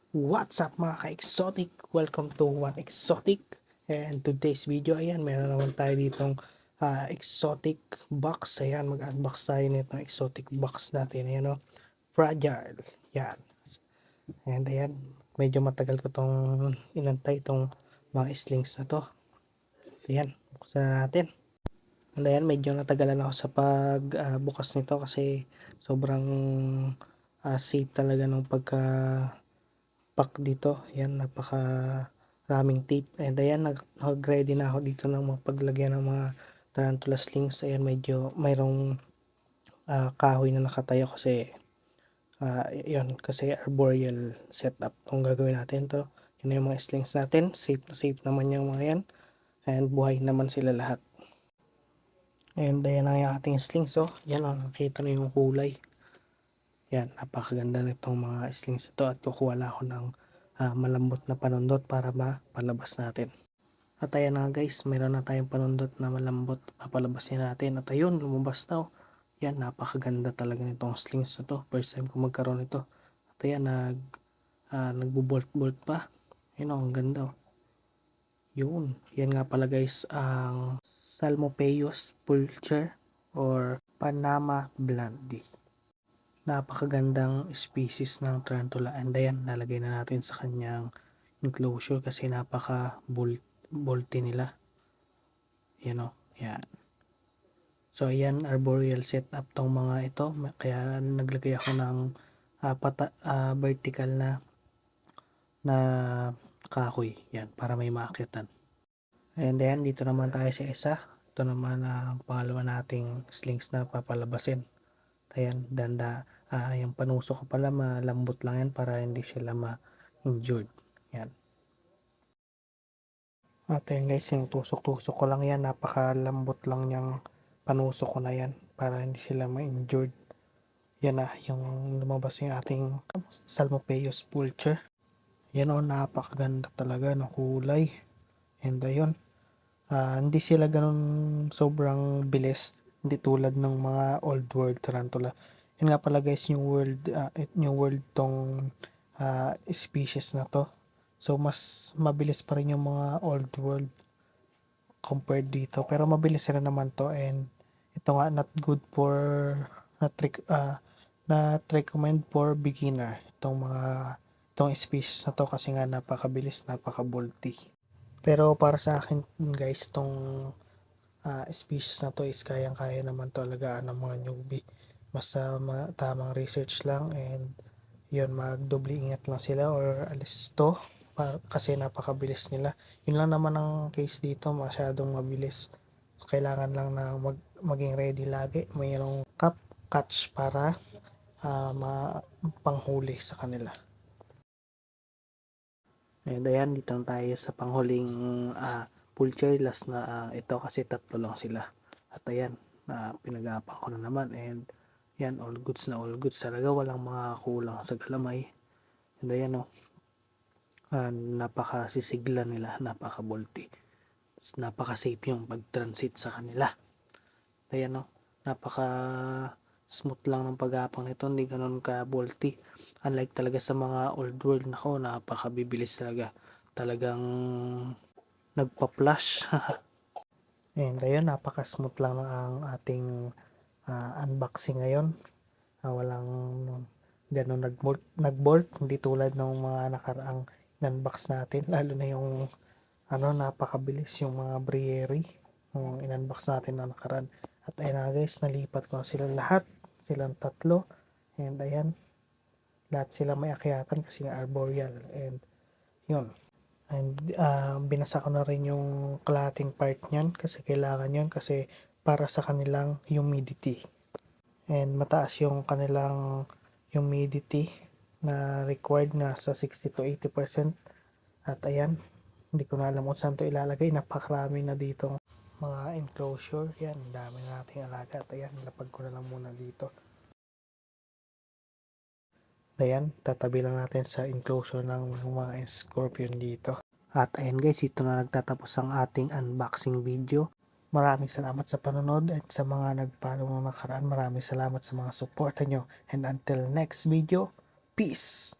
What's up mga ka-exotic? Welcome to One Exotic. And today's video, ayan, meron naman tayo ditong exotic box. Ayan, mag-unbox tayo nitong exotic box natin. Ayan o, fragile. Yan. And ayan, medyo matagal ko tong inantay itong mga slings na to. Ayan, buksan na natin. And ayan, medyo natagalan ako sa pag bukas nito kasi sobrang safe talaga ng pagka pack dito. Ayan, napaka raming tape. And ayan, nag-ready na ako dito ng mga paglagyan ng mga tarantula slings. Ayan, medyo mayroong kahoy na nakatayo kasi yun, kasi arboreal setup kung gagawin natin to. Yun yung mga slings natin. Safe na safe naman yung mga yan. And buhay naman sila lahat. And ayan ang yung ating slings. So, yan o, nakita na yung kulay. Yan, napakaganda nitong mga slings ito at kukuha lang ako ng malambot na panundot para mapalabas natin. At ayan na guys, meron na tayong panundot na malambot, papalabasin natin. At ayun, lumabas na. Yan, napakaganda talaga nitong slings na to. First time ko magkaroon nito. At ayan, nagbo-bolt-bolt pa. Yun ang ganda. Yun, yan nga pala guys, ang Psalmopeus pulcher or Panama blandi. Napakagandang species ng tarantula, and ayan, nalagay na natin sa kanyang enclosure kasi napaka bulky nila. Yan o, yan. So ayan, arboreal setup tong mga ito, kaya naglagay ako ng vertical na kahoy, yan, para may maakyatan. And then dito naman tayo sa isa. Ito naman ang pangalawa nating slings na papalabasin. Ayan, yung panusok ko pala malambot lang yan para hindi sila ma-injured. Yan. At ayan guys, yung tusok-tusok ko lang yan, napakalambot lang yung panusok ko na yan para hindi sila ma-injured. Yan na, yung lumabas yung ating Psalmopeus pulcher. Yan o, napakaganda talaga ng kulay. And ayun, hindi sila ganun sobrang bilis, hindi tulad ng mga old world tarantula. Yun nga pala guys, yung world tong species na to. So mas mabilis pa rin yung mga old world compared dito, pero mabilis sila naman to. And ito nga, not, not recommend for beginner itong species na to kasi nga napakabilis, napaka-bulky. Pero para sa akin guys, tong species na to is kayang-kaya naman to alagaan ng mga newbie. Basta tamang research lang, and yun, magdoble ingat lang sila or alis to kasi napakabilis nila. Yun lang naman ang case dito, masyadong mabilis. So, kailangan lang na maging ready lagi, mayroong catch para panghuli sa kanila. And ayan, dito na tayo sa panghuling pulcher. Last na ito kasi tatlo lang sila. At ayan, pinag-aapang ko na naman. And yan, all goods na all goods talaga. Walang mga kulang sa galamay. And ayan napakasisigla nila, napaka-bulky. Napaka-safe yung pag-transit sa kanila. Ayan napaka smooth lang ng pag-aapang nito, hindi ganun ka-bulky. Unlike talaga sa mga old world, nako, napakabibilis talaga. Talagang nagpa-flash. And ayun, napaka-smooth lang ang ating unboxing ngayon. Walang ganun nag-bolt, hindi tulad ng mga nakaraang in-unbox natin. Lalo na yung napakabilis yung mga Brieri yung in-unbox natin na nakaraan. At ayun na guys, nalipat ko sila lahat, silang tatlo. And ayan, lahat sila may akyatan kasi nga arboreal. And yun, and binasa ko na rin yung kalating part niyan kasi kailangan yun kasi para sa kanilang humidity. And mataas yung kanilang humidity na required na sa 60 to 80%. At ayan, hindi ko na alam kung saan to ilalagay, napakarami na dito mga enclosure. Yan, dami na nating alaga. At ayan, lapag ko na lang muna dito. Ayan, tatabi lang natin sa enclosure ng mga scorpion dito. At ayan guys, ito na nagtatapos ang ating unboxing video. Maraming salamat sa panonood, at sa mga nagpalo ng nakaraan, maraming salamat sa mga suporta nyo. And until next video, peace!